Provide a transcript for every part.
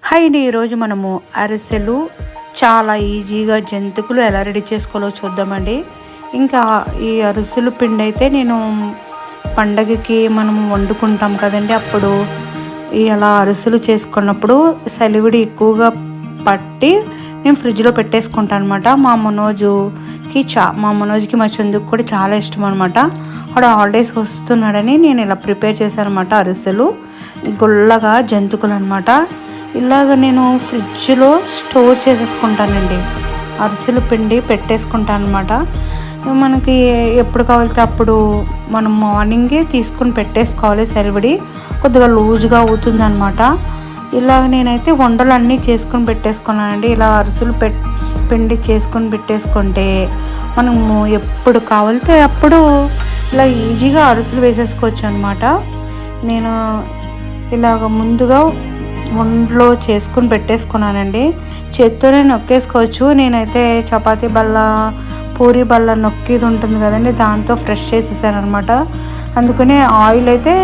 Hi అండి, ఈరోజు మనము అరిసెలు చాలా ఈజీగా జంతికలు ఎలా రెడీ చేసుకోవాలో చూద్దామండి. ఇంకా ఈ అరిసెలు పిండి అయితే నేను పండగకి మనము వండుకుంటాం కదండి, అప్పుడు ఇలా అరిసెలు చేసుకున్నప్పుడు సలివిడి ఎక్కువగా పట్టి నేను ఫ్రిడ్జ్లో పెట్టేసుకుంటాను అనమాట. మా మనోజ్కి మా చందుకు కూడా చాలా ఇష్టం అనమాట. వాడు హాలిడేస్ వస్తున్నాడని నేను ఇలా ప్రిపేర్ చేశాను అనమాట. అరిసెలు గుల్లగా జంతికలు అనమాట. ఇలాగ నేను ఫ్రిడ్జ్లో స్టోర్ చేసేసుకుంటానండి. అరిసెలు పిండి పెట్టేసుకుంటాను అనమాట. మనకి ఎప్పుడు కావాలితే అప్పుడు మనం మార్నింగే తీసుకుని పెట్టేసుకోవాలి. సరిపడి కొద్దిగా లూజ్గా అవుతుంది అనమాట. ఇలాగ నేనైతే వంటలన్నీ చేసుకొని పెట్టేసుకున్నానండి. ఇలా అరిసెలు పిండి చేసుకొని పెట్టేసుకుంటే మనము ఎప్పుడు కావాలితే అప్పుడు ఇలా ఈజీగా అరిసెలు వేసేసుకోవచ్చు అనమాట. నేను ఇలాగ ముందుగా ఒంట్లో చేసుకుని పెట్టేసుకున్నానండి. చేత్తోనే నొక్కేసుకోవచ్చు. నేనైతే చపాతీ బల్ల, పూరీ బల్ల నొక్కేది ఉంటుంది కదండి, దాంతో ఫ్రెష్ చేసేసాను అనమాట. అందుకనే ఆయిల్ అయితే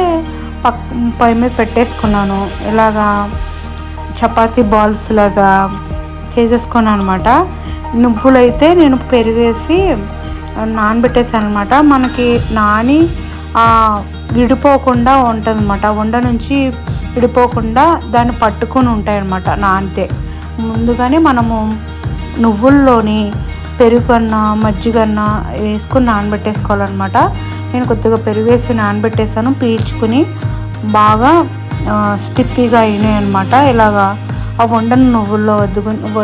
పై మీద పెట్టేసుకున్నాను. ఇలాగా చపాతీ బాల్స్ లాగా చేసేసుకున్నాను అనమాట. నువ్వులైతే నేను పెరిగేసి నానబెట్టేసాను అనమాట. మనకి నాని విడిపోకుండా ఉంటుంది అనమాట. వండ నుంచి విడిపోకుండా దాన్ని పట్టుకొని ఉంటాయన్నమాట నానితే. ముందుగానే మనము నువ్వుల్లోని పెరుగన్నా మజ్జిగన్నా వేసుకుని నానబెట్టేసుకోవాలన్నమాట. నేను కొద్దిగా పెరుగు వేసి నానబెట్టేసాను. పీల్చుకుని బాగా స్టిఫీగా అయినాయి అనమాట. ఇలాగా ఆ వండను నువ్వుల్లో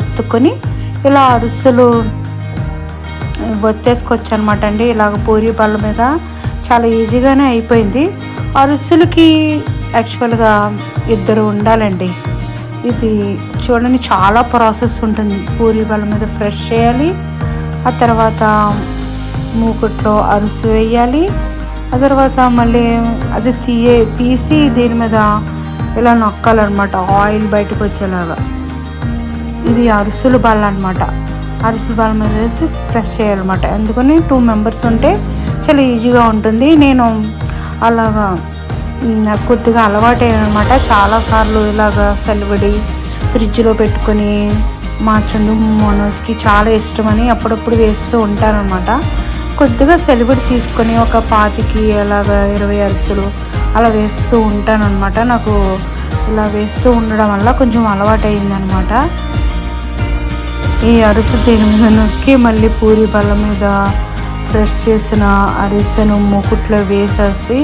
ఒత్తుకొని ఇలా అరిసెలు ఒత్తేసుకోవచ్చు అనమాట అండి. ఇలాగ పూరీ బల్ల మీద చాలా ఈజీగానే అయిపోయింది. అరిసెలకి యాక్చువల్గా ఇద్దరు ఉండాలండి. ఇది చూడండి, చాలా ప్రాసెస్ ఉంటుంది. పూరీ బల్ల మీద ఫ్రెష్ చేయాలి, ఆ తర్వాత మూకుట్లో అరిసె వేయాలి, ఆ తర్వాత మళ్ళీ అది తీసి దీని మీద ఇలా నొక్కాలన్నమాట, ఆయిల్ బయటకు వచ్చేలాగా. ఇది అరిసెలు బల్ల అనమాట. అరిసెలు బల్ల మీద వేసి ప్రెస్ చేయాలన్నమాట. అందుకని 2 మెంబర్స్ ఉంటే చాలా ఈజీగా ఉంటుంది. నేను అలాగా నాకు కొద్దిగా అలవాటు అనమాట. చాలాసార్లు ఇలాగా సలివిడి ఫ్రిడ్జ్లో పెట్టుకొని మా చందు మనోజ్కి చాలా ఇష్టమని అప్పుడప్పుడు వేస్తూ ఉంటానన్నమాట. కొద్దిగా సలివిడి తీసుకొని ఒక 25 అలాగా 20 అరిసెలు అలా వేస్తూ ఉంటానన్నమాట. నాకు ఇలా వేస్తూ ఉండడం వల్ల కొంచెం అలవాటు అయిందనమాట. ఈ అరిసె దీని మీద నొక్కి మళ్ళీ పూరీ బల్ల మీద ఫ్రెష్ చేసిన అరిసెను మూకుట్లో వేసేసి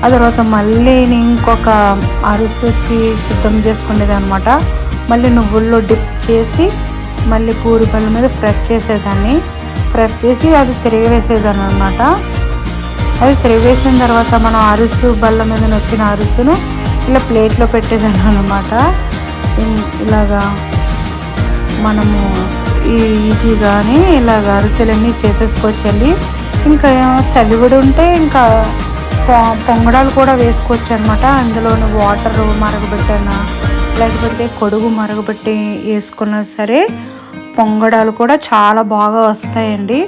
ఆ తర్వాత మళ్ళీ ఇంకొక అరిసెకి సిద్ధం చేసుకునేది అనమాట. మళ్ళీ నువ్వుల్లో డిప్ చేసి మళ్ళీ పూరి బల్ల మీద ఫ్రెష్ చేసేదాన్ని. ఫ్రెష్ చేసి అది తిరిగివేసేదాన్ని అనమాట. అది తిరిగివేసిన తర్వాత మనం అరిసె బల్ల మీద నొక్కిన అరిసెను ఇలా ప్లేట్లో పెట్టేదాన్ని అనమాట. ఇలాగా మనము ఈజీగానే ఇలాగ అరిసెలన్నీ చేసేసుకోవచ్చండి. ఇంకా సలివిడి ఉంటే ఇంకా పొంగడాలు కూడా వేసుకోవచ్చు అనమాట. అందులోని వాటర్ మరగబెట్టినా లేకపోతే కొడుగు మరగబెట్టి వేసుకున్నా సరే పొంగడాలు కూడా చాలా బాగా వస్తాయండి.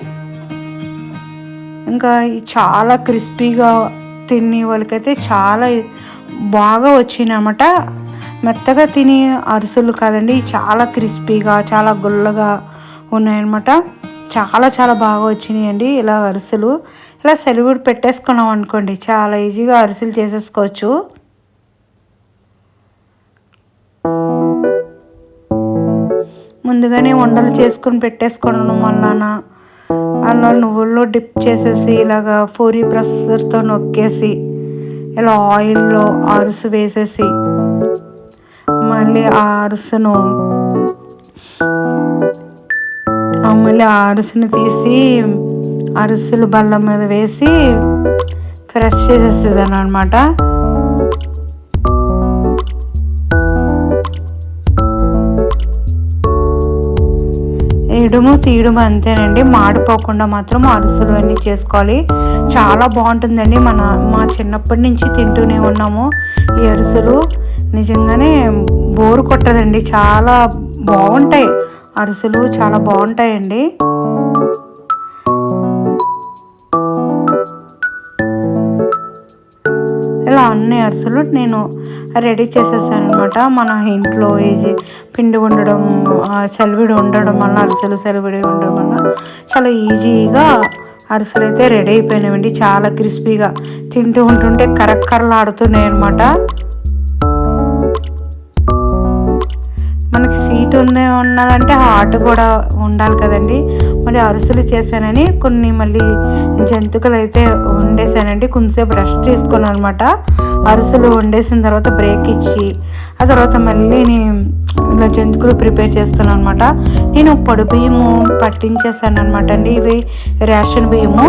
ఇంకా చాలా క్రిస్పీగా తినే వాళ్ళకైతే చాలా బాగా వచ్చినాయి అన్నమాట. మెత్తగా తినే అరిసెలు కాదండి, చాలా క్రిస్పీగా చాలా గుల్లగా ఉన్నాయన్నమాట. చాలా చాలా బాగా వచ్చినాయండి ఇలా అరిసెలు. ఇలా సలివిడి పెట్టేసుకున్నాం అనుకోండి, చాలా ఈజీగా అరిసెలు చేసేసుకోవచ్చు. ముందుగానే వంటలు చేసుకుని పెట్టేసుకోవడం వలన అలా నువ్వుల్లో డిప్ చేసేసి ఇలాగా పూరీ ప్రెస్సర్తో నొక్కేసి ఇలా ఆయిల్లో అరిసె వేసేసి మళ్ళీ ఆ అరిసెను తీసి అరిసెలు బల్ల మీద వేసి ఫ్రెష్ చేసేసేదాన్ని అనమాట. వేయడము తీయడము అంతేనండి. మాడిపోకుండా మాత్రం అరిసెలు అన్నీ చేసుకోవాలి. చాలా బాగుంటుందండి. మా చిన్నప్పటి నుంచి తింటూనే ఉన్నాము ఈ అరిసెలు. నిజంగానే బోరు కొట్టదండి, చాలా బాగుంటాయి అరిసెలు, చాలా బాగుంటాయండి. ఇలా అన్ని అరిసెలు నేను రెడీ చేసేసాను అనమాట. మన ఇంట్లో పిండి ఉండడం, చలివిడి ఉండడం వల్ల, అరిసెలు చలివిడి ఉండడం వల్ల చాలా ఈజీగా అరిసెలు అయితే రెడీ అయిపోయినాయండి. చాలా క్రిస్పీగా తింటూ ఉంటుంటే కరక్కరలాడుతున్నాయి అనమాట. మనకి స్వీట్ ఉన్నదంటే హాట్ కూడా ఉండాలి కదండి. మళ్ళీ అరిసెలు చేశానని కొన్ని మళ్ళీ జంతికలు అయితే వండేసానండి. కొంచెంసేపు రెస్ట్ చేసుకున్నాను అనమాట. అరిసెలు వండేసిన తర్వాత బ్రేక్ ఇచ్చి ఆ తర్వాత మళ్ళీ ఇలా జంతికలు ప్రిపేర్ చేస్తున్నాను అనమాట. నేను పొడి బియ్యము పట్టించేసాను అనమాట అండి. ఇవి రేషన్ బియ్యము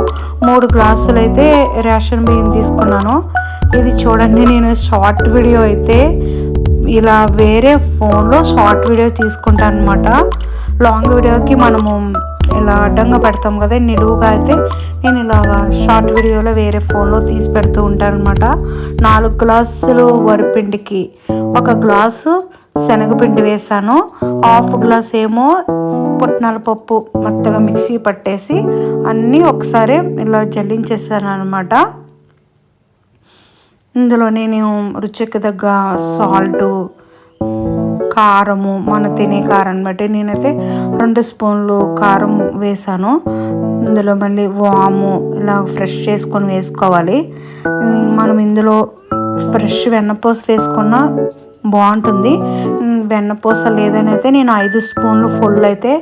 3 గ్లాసులు అయితే రేషన్ బియ్యం తీసుకున్నాను. ఇది చూడండి, నేను షార్ట్ వీడియో అయితే ఇలా వేరే ఫోన్లో షార్ట్ వీడియో తీసుకుంటాను అనమాట. లాంగ్ వీడియోకి మనము ఇలా అడ్డంగా పెడతాం కదా, నిలువుగా అయితే నేను ఇలాగా షార్ట్ వీడియోలో వేరే ఫోన్లో తీసి పెడుతూ ఉంటాను అనమాట. 4 గ్లాసులు వరిపిండికి 1 గ్లాసు శనగపిండి వేసాను. 1/2 గ్లాస్ ఏమో పుట్నాల పప్పు మెత్తగా మిక్సీ పట్టేసి అన్నీ ఒకసారి ఇలా జల్లించేసాను అనమాట. ఇందులో నేను రుచికి తగ్గ సాల్టు, కారము, మన తినే కారం బట్టి నేనైతే 2 స్పూన్లు కారం వేసాను. ఇందులో మళ్ళీ వాము ఇలా ఫ్రెష్ చేసుకొని వేసుకోవాలి. మనం ఇందులో ఫ్రెష్ వెన్నపూస వేసుకున్న బాగుంటుంది. వెన్నపూస లేదని అయితే నేను 5 స్పూన్లు ఫుల్ అయితే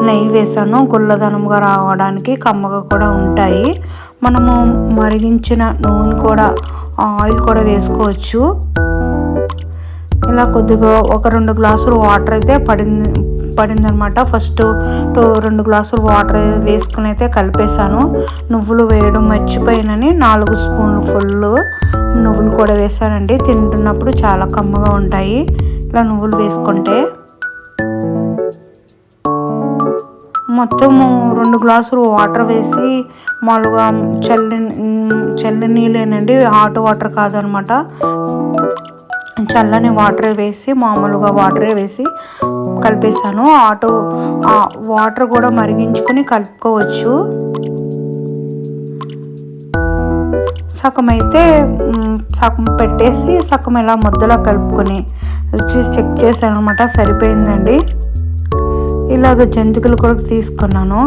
నెయ్యి వేసాను. గుల్లదనంగా రావడానికి, కమ్మగా కూడా ఉంటాయి. మనము మరిగించిన నూనె కూడా, ఆయిల్ కూడా వేసుకోవచ్చు. ఇలా కొద్దిగా 1-2 గ్లాసులు వాటర్ అయితే పడిందనమాట. ఫస్ట్ 2 గ్లాసులు వాటర్ వేసుకుని అయితే కలిపేశాను. నువ్వులు వేయడం మర్చిపోయినని 4 స్పూన్లు ఫుల్ నువ్వులు కూడా వేసానండి. తింటున్నప్పుడు చాలా కమ్మగా ఉంటాయి ఇలా నువ్వులు వేసుకుంటే. మొత్తము 2 గ్లాసులు వాటర్ వేసి మామూలుగా చల్లని నీళ్ళేనండి, హాట్ వాటర్ కాదనమాట. చల్లని వాటర్ వేసి, మామూలుగా వాటరే వేసి కలిపేసాను. వాటర్ కూడా మరిగించుకొని కలుపుకోవచ్చు. సగం అయితే సగం పెట్టేసి సగం ఇలా ముద్దలా కలుపుకొని రుచి చెక్ చేశాను అనమాట. సరిపోయిందండి. ఇలాగ జంతికలు కూడా తీసుకున్నాను.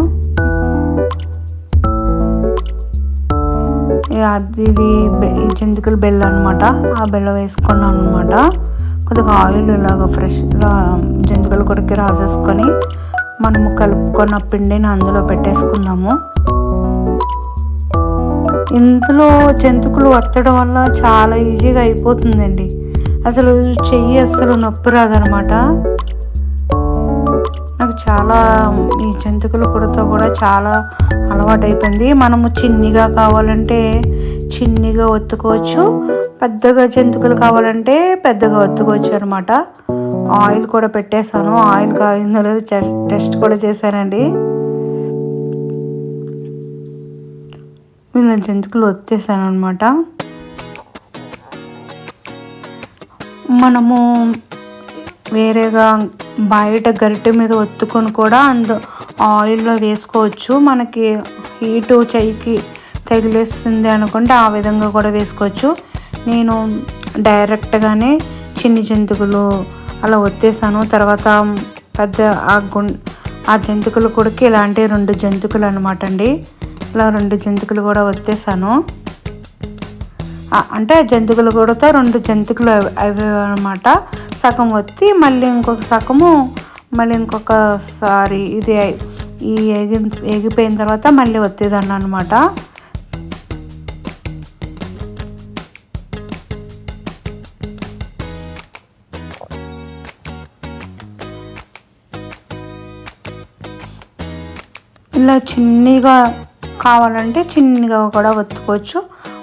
ఇది జంతికలు బెల్లం అనమాట. ఆ బెల్లం వేసుకున్నాను అనమాట. కొద్దిగా ఆయిల్ ఇలాగ ఫ్రెష్గా జంతికలు కొడుకు రాసేసుకొని మనము కలుపుకున్న పిండిని అందులో పెట్టేసుకుందాము. ఇందులో జంతికలు వత్తడం వల్ల చాలా ఈజీగా అయిపోతుందండి. అసలు చెయ్యి అస్సలు నొప్పి రాదనమాట. నాకు చాలా ఈ జంతికలు కుడతో కూడా చాలా అలవాటు అయిపోయింది. మనము చిన్నగా కావాలంటే చిన్నగా ఒత్తుకోవచ్చు, పెద్దగా జంతికలు కావాలంటే పెద్దగా ఒత్తుకోవచ్చు అనమాట. ఆయిల్ కూడా పెట్టేశాను. ఆయిల్ కాగిందో లేదో టెస్ట్ కూడా చేశానండి. ఇలా జంతికలు ఒత్తేసాను అనమాట. మనము వేరేగా బయట గరిటె మీద ఒత్తుకొని కూడా ఆయిల్లో వేసుకోవచ్చు. మనకి హీటు చెయ్యికి తగిలేస్తుంది అనుకుంటే ఆ విధంగా కూడా వేసుకోవచ్చు. నేను డైరెక్ట్గానే చిన్ని జంతికలు అలా ఒత్తేసాను. తర్వాత పెద్ద ఆ జంతికలు కూడా ఇలాంటి 2 జంతికలు అనమాట అండి. ఇలా 2 జంతికలు కూడా ఒత్తేసాను. అంటే జంతికలు కూడాతో 2 జంతికలు అవి అనమాట. సగం ఒత్తి మళ్ళీ ఇంకొక సగము మళ్ళీ ఇంకొకసారి ఇది ఎగిపోయిన తర్వాత మళ్ళీ ఒత్తేదాన్ని అనమాట. ఇలా చిన్నగా కావాలంటే చిన్నగా కూడా ఒత్తుకోవచ్చు,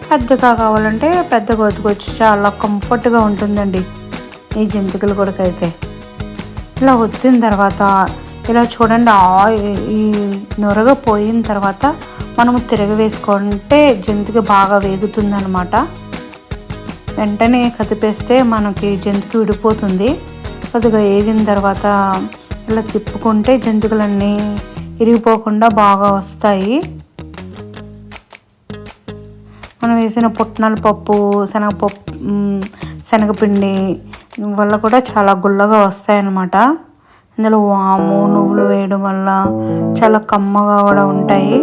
పెద్దగా కావాలంటే పెద్దగా ఒత్తుకోవచ్చు. చాలా కంఫర్ట్గా ఉంటుందండి ఈ జంతికలు కొడుకైతే. ఇలా ఒత్తిన తర్వాత ఇలా చూడండి, ఈ నొరగ పోయిన తర్వాత మనము తిరగ వేసుకుంటే జంతిక బాగా వేగుతుందనమాట. వెంటనే కదిపేస్తే మనకి జంతిక విడిపోతుంది. కొద్దిగా వేగిన తర్వాత ఇలా తిప్పుకుంటే జంతికలన్నీ ఇరిగిపోకుండా బాగా వస్తాయి. మనం వేసిన పుట్నాల పప్పు, శనగపిండి వల్ల కూడా చాలా గుల్లగా వస్తాయన్నమాట. ఇందులో వాము నువ్వులు వేయడం వల్ల చాలా కమ్మగా కూడా ఉంటాయి.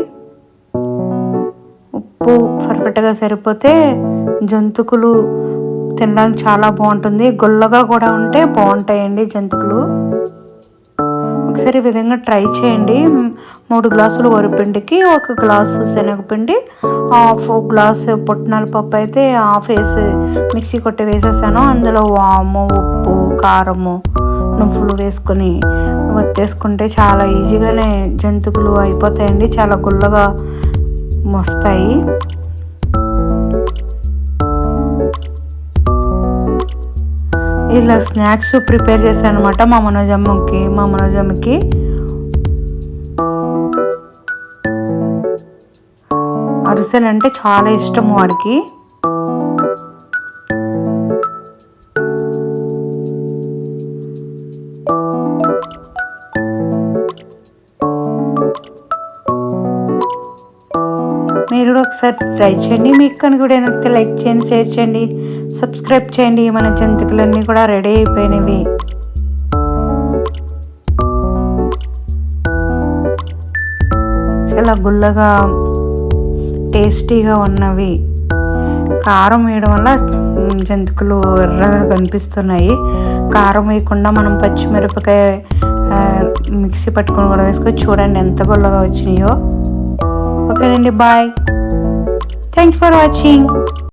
ఉప్పు పర్ఫెక్ట్గా సరిపోతే జంతికలు తినడానికి చాలా బాగుంటుంది. గుల్లగా కూడా ఉంటే బాగుంటాయండి జంతికలు. ఒకసారి ఈ విధంగా ట్రై చేయండి. 3 గ్లాసులు వరిపిండికి 1 గ్లాసు శనగపిండి, హాఫ్ గ్లాసు పుట్నాల పప్పు అయితే హాఫ్ వేసి మిక్సీ కొట్టి వేసేసాను. అందులో వాము, ఉప్పు, కారము, నువ్వులు వేసుకొని వత్తేసుకుంటే చాలా ఈజీగానే జంతికలు అయిపోతాయండి. చాలా గుల్లగా వస్తాయి. ఇలా స్నాక్స్ ప్రిపేర్ చేశాను అనమాట మా మనోజమ్మకి. అరిసెలు అంటే చాలా ఇష్టం వాడికి. మీరు కూడా ఒకసారి ట్రై చేయండి. మీకు కనుక కూడా నచ్చితే లైక్ చేయండి, షేర్ చేయండి, సబ్స్క్రైబ్ చేయండి. మన జంతికలన్నీ కూడా రెడీ అయిపోయినవి. చాలా గుల్లగా టేస్టీగా ఉన్నవి. కారం వేయడం వల్ల జంతికలు ఎర్రగా కనిపిస్తున్నాయి. కారం వేయకుండా మనం పచ్చిమిరపకాయ మిక్సీ పట్టుకొని కూడా వేసుకొని చూడండి ఎంత గుల్లగా వచ్చినాయో. ఓకేనండి, బాయ్. Thanks for watching.